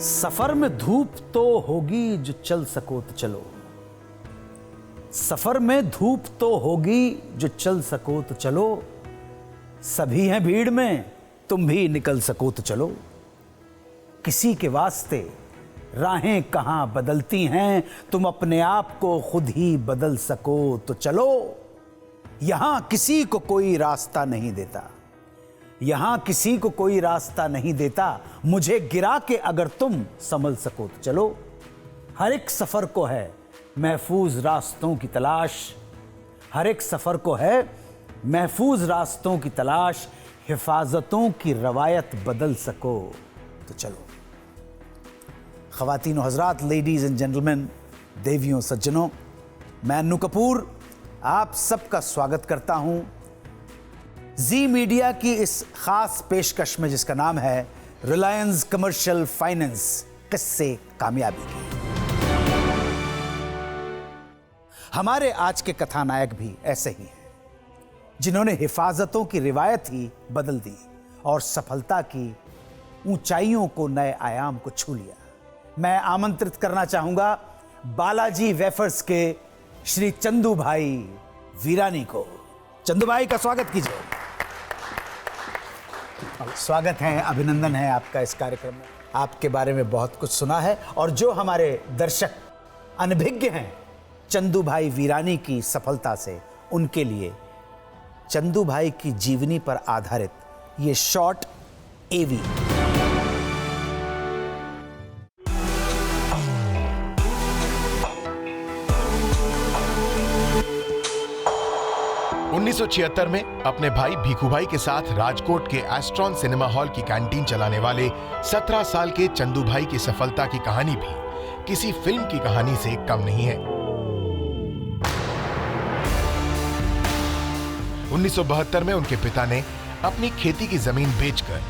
सफर में धूप तो होगी जो चल सको तो चलो। सफर में धूप तो होगी जो चल सको तो चलो। सभी हैं भीड़ में, तुम भी निकल सको तो चलो। किसी के वास्ते राहें कहां बदलती हैं, तुम अपने आप को खुद ही बदल सको तो चलो। यहां किसी को कोई रास्ता नहीं देता, यहां किसी को कोई रास्ता नहीं देता। मुझे गिरा के अगर तुम संभल सको तो चलो। हर एक सफर को है महफूज रास्तों की तलाश, हर एक सफर को है महफूज रास्तों की तलाश। हिफाजतों की रवायत बदल सको तो चलो। ख़वातीन व हज़रात, लेडीज़ एंड जेंटलमैन, देवियों सज्जनों, मैं अन्नू कपूर आप सबका स्वागत करता हूं जी मीडिया की इस खास पेशकश में जिसका नाम है रिलायंस कमर्शियल फाइनेंस, किस्से कामयाबी के। हमारे आज के कथानायक भी ऐसे ही हैं जिन्होंने हिफाजतों की रिवायत ही बदल दी और सफलता की ऊंचाइयों को, नए आयाम को छू लिया। मैं आमंत्रित करना चाहूंगा बालाजी वेफर्स के श्री चंदू भाई वीरानी को। चंदू भाई का स्वागत कीजिए। स्वागत है, अभिनंदन है आपका इस कार्यक्रम में। आपके बारे में बहुत कुछ सुना है और जो हमारे दर्शक अनभिज्ञ हैं चंदू भाई वीरानी की सफलता से, उनके लिए चंदू भाई की जीवनी पर आधारित ये शॉर्ट एवी। उन्नीस में अपने भाई भीखू भाई के साथ राजकोट के एस्ट्रॉन सिनेमा हॉल की कैंटीन चलाने वाले 17 साल के चंदू भाई की सफलता की कहानी भी किसी फिल्म की कहानी से कम नहीं है। 1972 में उनके पिता ने अपनी खेती की जमीन बेचकर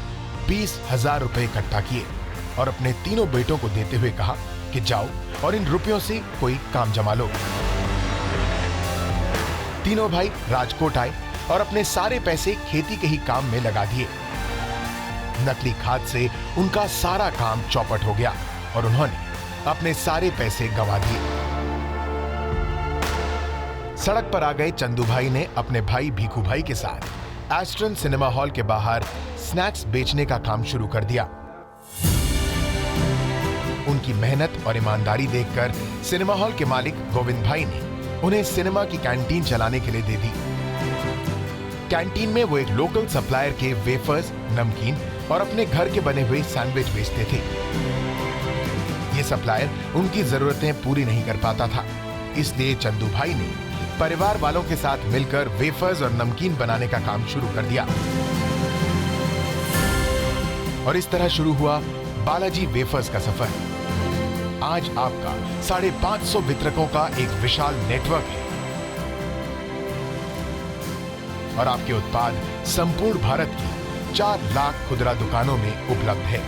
20,000 रुपए इकट्ठा किए और अपने तीनों बेटों को देते हुए कहा कि जाओ और इन रुपयों से कोई काम जमा लो। तीनों भाई राजकोट आए और अपने सारे पैसे खेती के ही काम में लगा दिए। नकली खाद से उनका सारा काम चौपट हो गया और उन्होंने अपने सारे पैसे गंवा दिए। सड़क पर आ गए चंदू भाई ने अपने भाई भीखू भाई के साथ एस्ट्रन सिनेमा हॉल के बाहर स्नैक्स बेचने का काम शुरू कर दिया। उनकी मेहनत और ईमानदारी देखकर सिनेमा हॉल के मालिक गोविंद भाई ने उन्हें सिनेमा की कैंटीन चलाने के लिए दे दी। कैंटीन में वो एक लोकल सप्लायर के वेफर्स, नमकीन और अपने घर के बने हुए सैंडविच बेचते थे। ये सप्लायर उनकी जरूरतें पूरी नहीं कर पाता था, इसलिए चंदू भाई ने परिवार वालों के साथ मिलकर वेफर्स और नमकीन बनाने का काम शुरू कर दिया। और इस तरह शुरू हुआ बालाजी वेफर्स का सफर। आज आपका 550 वितरकों का एक विशाल नेटवर्क है और आपके उत्पाद संपूर्ण भारत की 4 लाख खुदरा दुकानों में उपलब्ध है।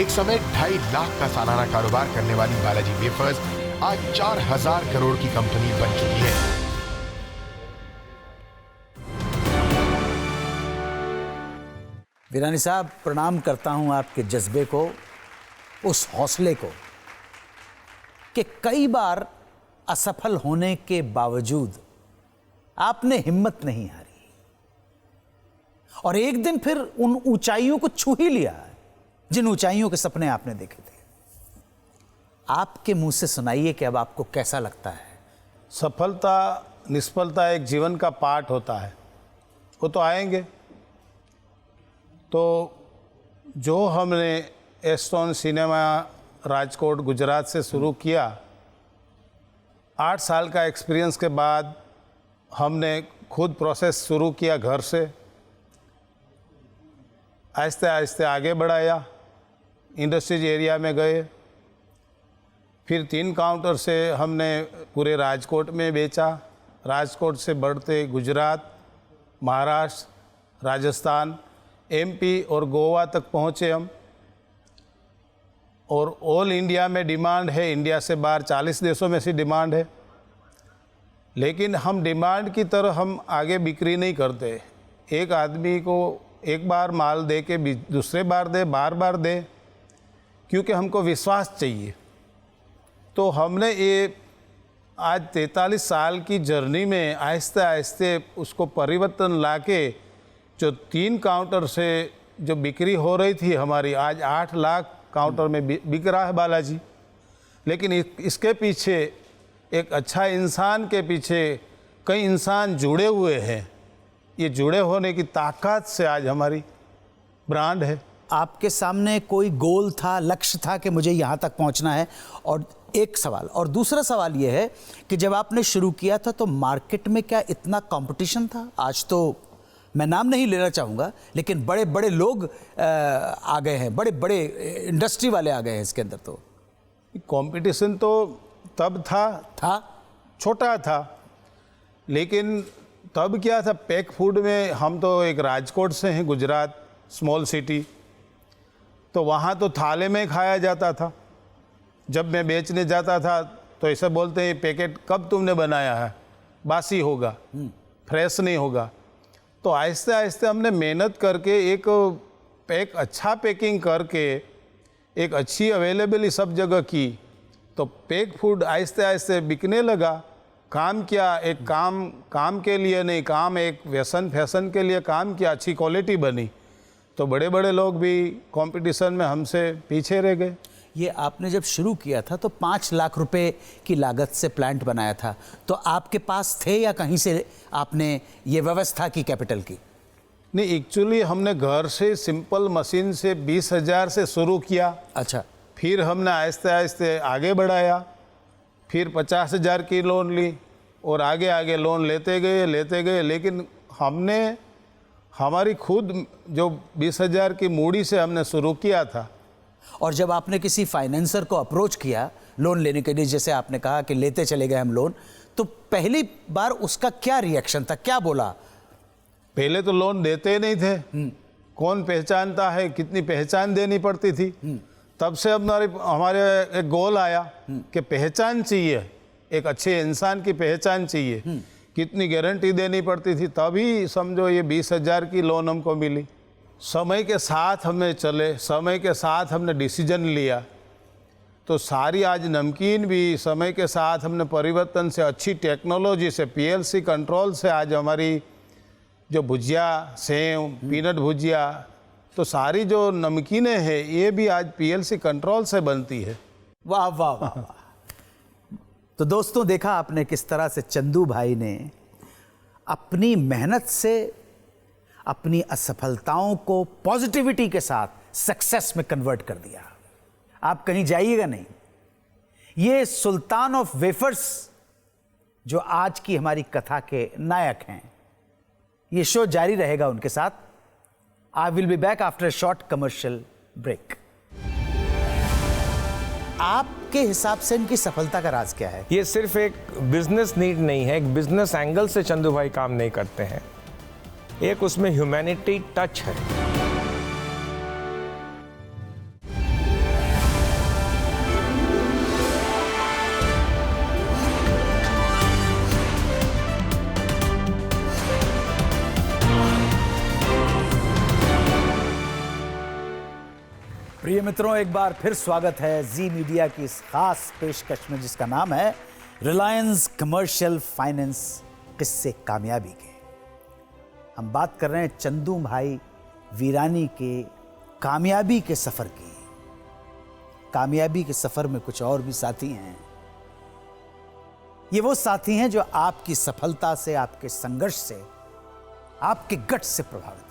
एक समय 2.5 लाख का सालाना कारोबार करने वाली बालाजी वेफर्स आज 4,000 करोड़ की कंपनी बन चुकी है। वीरानी साहब, प्रणाम करता हूं आपके जज्बे को, उस हौसले को कि कई बार असफल होने के बावजूद आपने हिम्मत नहीं हारी और एक दिन फिर उन ऊंचाइयों को छू ही लिया जिन ऊंचाइयों के सपने आपने देखे थे। आपके मुंह से सुनाइए कि अब आपको कैसा लगता है। सफलता निष्फलता एक जीवन का पार्ट होता है, वो तो आएंगे। तो जो हमने एस्ट्रॉन सिनेमा राजकोट गुजरात से शुरू किया, 8 साल का एक्सपीरियंस के बाद हमने खुद प्रोसेस शुरू किया घर से। आहिस्ते आहिस्ते आगे बढ़ाया, इंडस्ट्रीज एरिया में गए, फिर 3 काउंटर से हमने पूरे राजकोट में बेचा। राजकोट से बढ़ते गुजरात, महाराष्ट्र, राजस्थान, एमपी और गोवा तक पहुँचे हम। और ऑल इंडिया में डिमांड है, इंडिया से बाहर 40 देशों में से डिमांड है। लेकिन हम डिमांड की तरह हम आगे बिक्री नहीं करते। एक आदमी को एक बार माल दे के दूसरे बार दे, बार बार दे, क्योंकि हमको विश्वास चाहिए। तो हमने ये आज 43 साल की जर्नी में आहिस्ते आहिस्ते उसको परिवर्तन लाके जो 3 काउंटर से जो बिक्री हो रही थी हमारी, आज 8 लाख काउंटर में बिक रहा है बालाजी। लेकिन इसके पीछे एक अच्छा इंसान के पीछे कई इंसान जुड़े हुए हैं। ये जुड़े होने की ताकत से आज हमारी ब्रांड है। आपके सामने कोई गोल था, लक्ष्य था कि मुझे यहाँ तक पहुँचना है? और एक सवाल, और दूसरा सवाल ये है कि जब आपने शुरू किया था तो मार्केट में क्या इतना कंपटीशन था? आज तो मैं नाम नहीं लेना चाहूँगा, लेकिन बड़े बड़े लोग आ गए हैं, बड़े बड़े इंडस्ट्री वाले आ गए हैं इसके अंदर। तो कंपटीशन तो तब था छोटा था, लेकिन तब क्या था, पैक फूड में हम तो एक राजकोट से हैं, गुजरात स्मॉल सिटी, तो वहाँ तो थाले में खाया जाता था। जब मैं बेचने जाता था तो ऐसे बोलते हैं पैकेट कब तुमने बनाया है, बासी होगा, फ्रेश नहीं होगा। तो आहिस्ते आहिस्ते हमने मेहनत करके एक अच्छा पैकिंग करके एक अच्छी अवेलेबल सब जगह की, तो पैक फूड आहिस्ते आहिस्ते बिकने लगा। काम किया, एक काम के लिए नहीं, काम एक व्यसन फैशन के लिए काम किया, अच्छी क्वालिटी बनी, तो बड़े बड़े लोग भी कंपटीशन में हमसे पीछे रह गए। ये आपने जब शुरू किया था तो 5 लाख रुपए की लागत से प्लांट बनाया था, तो आपके पास थे या कहीं से आपने ये व्यवस्था की कैपिटल की? नहीं, एक्चुअली हमने घर से सिंपल मशीन से 20,000 से शुरू किया। अच्छा। फिर हमने आहिस्ते आहिस्ते आगे बढ़ाया, फिर 50,000 की लोन ली और आगे आगे लोन लेते गए। लेकिन हमने हमारी खुद जो 20,000 की मूड़ी से हमने शुरू किया था। और जब आपने किसी फाइनेंसर को अप्रोच किया लोन लेने के लिए, जैसे आपने कहा कि लेते चले गए हम लोन, तो पहली बार उसका क्या रिएक्शन था, क्या बोला? पहले तो लोन देते नहीं थे, कौन पहचानता है, कितनी पहचान देनी पड़ती थी। तब से हमारे एक गोल आया कि पहचान चाहिए, एक अच्छे इंसान की पहचान चाहिए, कितनी गारंटी देनी पड़ती थी, तभी समझो ये 20,000 की लोन हमको मिली। समय के साथ हमें चले, समय के साथ हमने डिसीजन लिया, तो सारी आज नमकीन भी समय के साथ हमने परिवर्तन से, अच्छी टेक्नोलॉजी से, PLC कंट्रोल से आज हमारी जो भुजिया, सेव, पीनट भुजिया, तो सारी जो नमकीनें हैं ये भी आज PLC कंट्रोल से बनती है। वाह वाह वाह। तो दोस्तों, देखा आपने किस तरह से चंदू भाई ने अपनी मेहनत से अपनी असफलताओं को पॉजिटिविटी के साथ सक्सेस में कन्वर्ट कर दिया। आप कहीं जाइएगा नहीं। ये सुल्तान ऑफ वेफर्स जो आज की हमारी कथा के नायक हैं, ये शो जारी रहेगा उनके साथ। I will be back after a short commercial break. आपके हिसाब से इनकी सफलता का राज क्या है? ये सिर्फ एक बिजनेस नीड नहीं है, एक बिजनेस एंगल से चंदू भाई काम नहीं करते हैं, एक उसमें ह्यूमैनिटी टच है। प्रिय मित्रों, एक बार फिर स्वागत है जी मीडिया की इस खास पेशकश में जिसका नाम है रिलायंस कमर्शियल फाइनेंस, किस्से कामयाबी के। हम बात कर रहे हैं चंदू भाई वीरानी के कामयाबी के सफर की। कामयाबी के सफर में कुछ और भी साथी हैं। ये वो साथी हैं जो आपकी सफलता से, आपके संघर्ष से, आपके गट से प्रभावित है।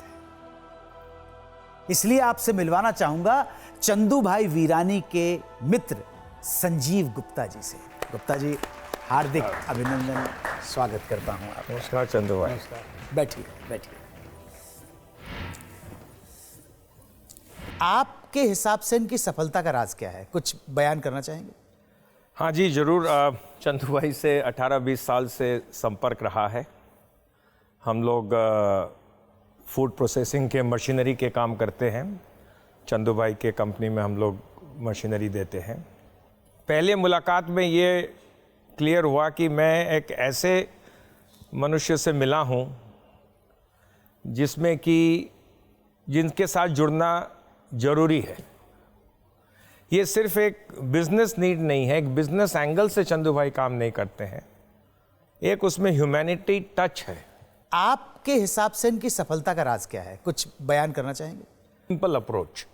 इसलिए आपसे मिलवाना चाहूंगा चंदू भाई वीरानी के मित्र संजीव गुप्ता जी से। गुप्ता जी, हार्दिक अभिनंदन, स्वागत करता हूं आपका। नमस्कार चंदू भाई। बैठिए बैठिए। आपके हिसाब से इनकी सफलता का राज क्या है, कुछ बयान करना चाहेंगे? हाँ जी, जरूर। चंदू भाई से 18-20 साल से संपर्क रहा है। हम लोग फूड प्रोसेसिंग के मशीनरी के काम करते हैं। चंदू भाई के कंपनी में हम लोग मशीनरी देते हैं। पहले मुलाकात में ये क्लियर हुआ कि मैं एक ऐसे मनुष्य से मिला हूँ जिसमें कि जिनके साथ जुड़ना ज़रूरी है। ये सिर्फ एक बिजनेस नीड नहीं है, एक बिजनेस एंगल से चंदू भाई काम नहीं करते हैं, एक उसमें ह्यूमैनिटी टच है। आपके हिसाब से इनकी सफलता का राज क्या है, कुछ बयान करना चाहेंगे? Simple approach.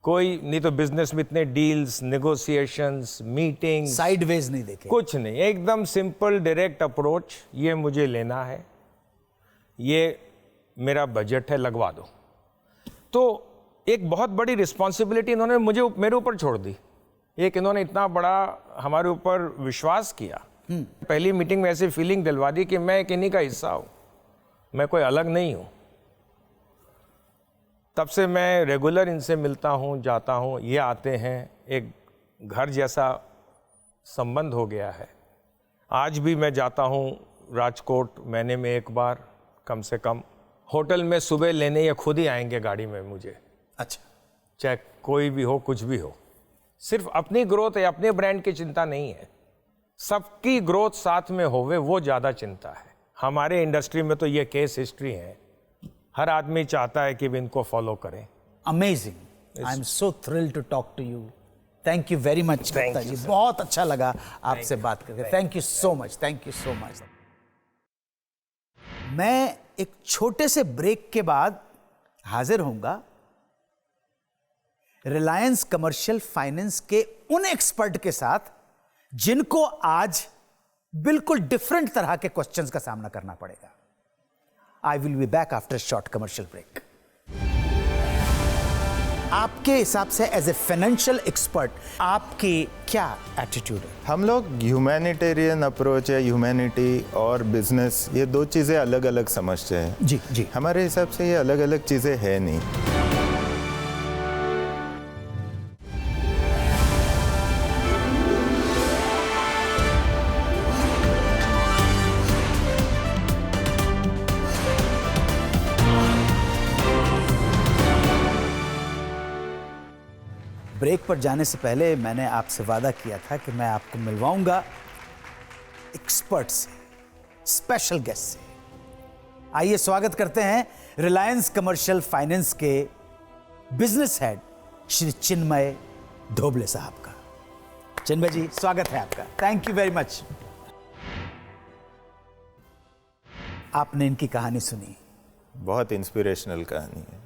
कोई नहीं तो बिजनेस में इतने डील्स, नेगोशिएशंस, मीटिंग, साइडवेज नहीं देखे, कुछ नहीं, एकदम सिंपल डायरेक्ट अप्रोच। ये मुझे लेना है, ये मेरा बजट है, लगवा दो। तो एक बहुत बड़ी रिस्पॉन्सिबिलिटी इन्होंने मेरे ऊपर छोड़ दी। एक इन्होंने इतना बड़ा हमारे ऊपर विश्वास किया। पहली मीटिंग में ऐसी फीलिंग दिलवा दी कि मैं एक इन्हीं का हिस्सा हूं, मैं कोई अलग नहीं हूं। तब से मैं रेगुलर इनसे मिलता हूं, जाता हूं, ये आते हैं, एक घर जैसा संबंध हो गया है। आज भी मैं जाता हूं राजकोट महीने में एक बार कम से कम। होटल में सुबह लेने ये खुद ही आएंगे गाड़ी में मुझे, अच्छा, चाहे कोई भी हो, कुछ भी हो। सिर्फ अपनी ग्रोथ या अपने ब्रांड की चिंता नहीं है, सबकी ग्रोथ साथ में होवे, वो ज़्यादा चिंता है। हमारे इंडस्ट्री में तो ये केस हिस्ट्री है, हर आदमी चाहता है कि भी इनको फॉलो करें। Amazing, I am so thrilled to talk to you. Thank you very much Gupta ji, बहुत अच्छा लगा आपसे बात करके। Thank you so much, thank you so much. मैं एक छोटे से ब्रेक के बाद हाजिर होऊंगा रिलायंस कमर्शियल फाइनेंस के उन एक्सपर्ट के साथ जिनको आज बिल्कुल डिफरेंट तरह के क्वेश्चंस का सामना करना पड़ेगा। I will be back after short commercial break. आपके हिसाब से एज ए फाइनेंशियल एक्सपर्ट आपकी क्या एटीट्यूड है? हम लोग ह्यूमैनिटेरियन अप्रोच है, ह्यूमैनिटी और बिजनेस, ये दो चीज़ें अलग अलग समझते हैं। जी जी, हमारे हिसाब से ये अलग अलग चीज़ें हैं नहीं। ब्रेक पर जाने से पहले मैंने आपसे वादा किया था कि मैं आपको मिलवाऊंगा एक्सपर्ट से, स्पेशल गेस्ट से। आइए स्वागत करते हैं रिलायंस कमर्शियल फाइनेंस के बिजनेस हेड श्री चिन्मय धोबले साहब का। चिन्मय जी, स्वागत है आपका। Thank you very much. आपने इनकी कहानी सुनी, बहुत इंस्पिरेशनल कहानी है।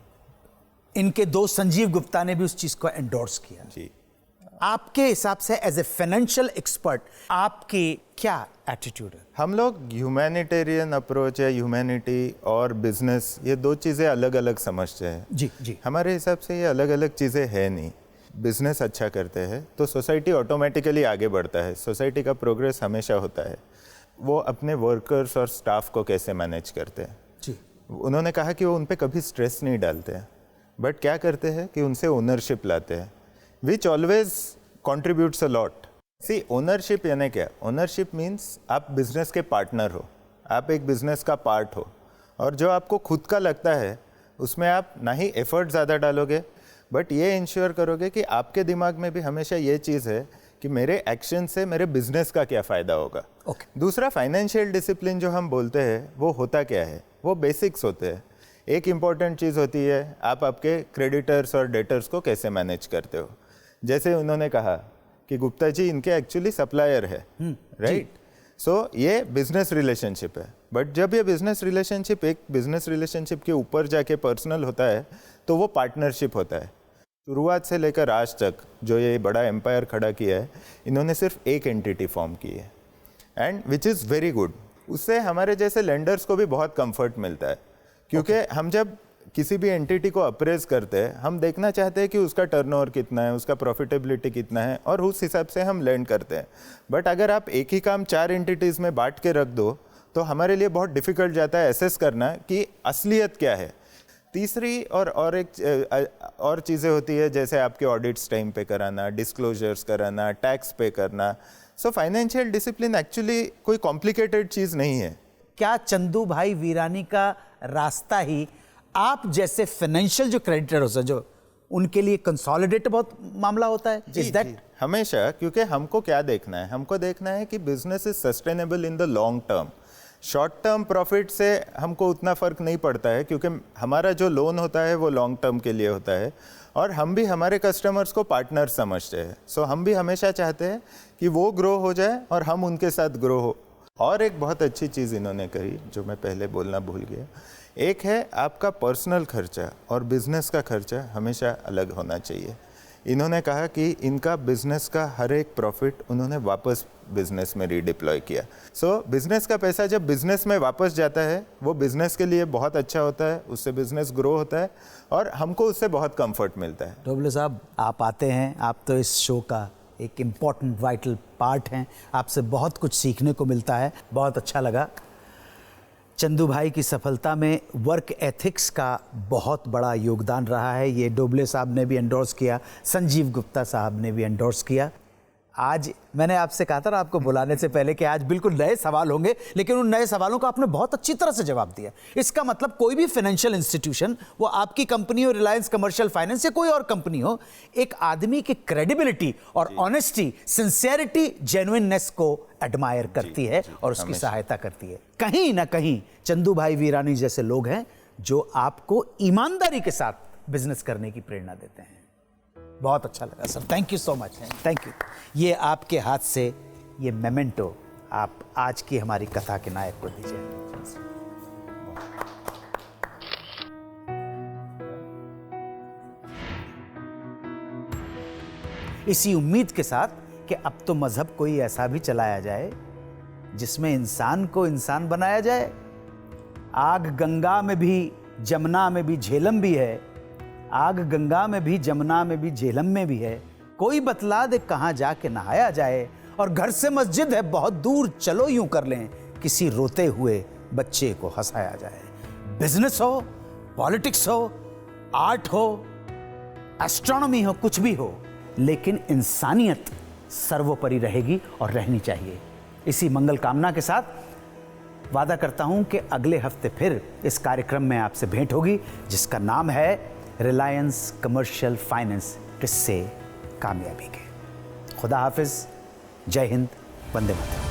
इनके दोस्त संजीव गुप्ता ने भी उस चीज को एंडोर्स किया। जी, आपके हिसाब से एज ए फाइनेंशियल एक्सपर्ट आपकी क्या एटीट्यूड है? हम लोग ह्यूमैनिटेरियन अप्रोच है, ह्यूमैनिटी और बिजनेस, ये दो चीज़ें अलग अलग समझते हैं। जी जी, हमारे हिसाब से ये अलग अलग चीज़ें हैं नहीं। बिजनेस अच्छा करते हैं तो सोसाइटी ऑटोमेटिकली आगे बढ़ता है, सोसाइटी का प्रोग्रेस हमेशा होता है। वो अपने वर्कर्स और स्टाफ को कैसे मैनेज करते हैं जी, उन्होंने कहा कि वो उन पर कभी स्ट्रेस नहीं डालते हैं, बट क्या करते हैं कि उनसे ओनरशिप लाते हैं, which always contributes a lot. See, ownership यानी क्या? ओनरशिप मीन्स आप बिजनेस के पार्टनर हो, आप एक बिजनेस का पार्ट हो, और जो आपको खुद का लगता है उसमें आप ना ही एफर्ट ज़्यादा डालोगे, बट ये इंश्योर करोगे कि आपके दिमाग में भी हमेशा ये चीज़ है कि मेरे एक्शन से मेरे बिजनेस का क्या फ़ायदा होगा। दूसरा, फाइनेंशियल डिसिप्लिन जो हम बोलते हैं वो होता क्या है? वो बेसिक्स होते हैं। एक इम्पॉर्टेंट चीज़ होती है आप आपके क्रेडिटर्स और डेटर्स को कैसे मैनेज करते हो। जैसे उन्होंने कहा कि गुप्ता जी इनके एक्चुअली सप्लायर है, राइट? सो ये बिजनेस रिलेशनशिप है, बट जब ये बिजनेस रिलेशनशिप एक बिजनेस रिलेशनशिप के ऊपर जाके पर्सनल होता है तो वो पार्टनरशिप होता है। शुरुआत से लेकर आज तक जो ये बड़ा एम्पायर खड़ा किया है, इन्होंने सिर्फ एक एंटिटी फॉर्म की है, and which is very good. उससे हमारे जैसे लेंडर्स को भी बहुत कंफर्ट मिलता है, क्योंकि हम जब किसी भी एंटिटी को अप्रेज करते हैं, हम देखना चाहते हैं कि उसका टर्नओवर कितना है, उसका प्रॉफिटेबिलिटी कितना है, और उस हिसाब से हम लेंड करते हैं। बट अगर आप एक ही काम 4 एंटिटीज़ में बांट के रख दो तो हमारे लिए बहुत डिफ़िकल्ट जाता है एसेस करना कि असलियत क्या है। तीसरी और चीज़ें होती है, जैसे आपके ऑडिट्स टाइम पे कराना, डिस्क्लोजर्स कराना, टैक्स पे करना। सो फाइनेंशियल डिसिप्लिन एक्चुअली कोई कॉम्प्लिकेटेड चीज़ नहीं है। क्या चंदू भाई वीरानी का रास्ता ही आप जैसे फाइनेंशियल जो क्रेडिटर होते हैं, जो उनके लिए कंसोलिडेट बहुत मामला होता है? जी, हमेशा, क्योंकि हमको क्या देखना है? हमको देखना है कि business is sustainable in the long term. Short term profit से हमको उतना फ़र्क नहीं पड़ता है, क्योंकि हमारा जो लोन होता है वो लॉन्ग टर्म के लिए होता है, और हम भी हमारे कस्टमर्स को पार्टनर समझते हैं। सो हम भी हमेशा चाहते हैं कि वो ग्रो हो जाए और हम उनके साथ ग्रो हो। और एक बहुत अच्छी चीज़ इन्होंने कही जो मैं पहले बोलना भूल गया, एक है आपका पर्सनल खर्चा और बिजनेस का खर्चा हमेशा अलग होना चाहिए। इन्होंने कहा कि इनका बिजनेस का हर एक प्रॉफिट उन्होंने वापस बिजनेस में रीडिप्लॉय किया। सो बिजनेस का पैसा जब बिजनेस में वापस जाता है वो बिजनेस के लिए बहुत अच्छा होता है, उससे बिजनेस ग्रो होता है और हमको उससे बहुत कंफर्ट मिलता है। डोबले साहब, आप आते हैं, आप तो इस शो का एक इम्पॉर्टेंट वाइटल पार्ट हैं, आपसे बहुत कुछ सीखने को मिलता है, बहुत अच्छा लगा। चंदू भाई की सफलता में वर्क एथिक्स का बहुत बड़ा योगदान रहा है, ये डोबले साहब ने भी एंडोर्स किया, संजीव गुप्ता साहब ने भी एंडोर्स किया। आज मैंने आपसे कहा था ना आपको बुलाने से पहले कि आज बिल्कुल नए सवाल होंगे, लेकिन उन नए सवालों का आपने बहुत अच्छी तरह से जवाब दिया। इसका मतलब कोई भी फाइनेंशियल इंस्टीट्यूशन, वो आपकी कंपनी हो, रिलायंस कमर्शियल फाइनेंस या कोई और कंपनी हो, एक आदमी की क्रेडिबिलिटी और ऑनेस्टी, सिंसियरिटी, जेन्युइननेस को एडमायर करती है और उसकी सहायता करती है। कहीं ना कहीं चंदू भाई वीरानी जैसे लोग हैं जो आपको ईमानदारी के साथ बिजनेस करने की प्रेरणा देते हैं। बहुत अच्छा लगा sir, thank you so much, thank you. ये आपके हाथ से ये मेमेंटो आप आज की हमारी कथा के नायक को दीजिए। इसी उम्मीद के साथ कि अब तो मजहब कोई ऐसा भी चलाया जाए जिसमें इंसान को इंसान बनाया जाए। आग गंगा में भी जमुना में भी झेलम भी है, आग गंगा में भी जमुना में भी झेलम में भी है, कोई बतला दे कहाँ जाके नहाया जाए, और घर से मस्जिद है बहुत दूर, चलो यूं कर लें किसी रोते हुए बच्चे को हंसाया जाए। बिजनेस हो, पॉलिटिक्स हो, आर्ट हो, एस्ट्रोनॉमी हो, कुछ भी हो, लेकिन इंसानियत सर्वोपरि रहेगी और रहनी चाहिए। इसी मंगल कामना के साथ वादा करता हूं कि अगले हफ्ते फिर इस कार्यक्रम में आपसे भेंट होगी, जिसका नाम है रिलायंस कमर्शियल फाइनेंस, किस्से कामयाबी के। खुदा हाफिज, जय हिंद, वंदे मातरम।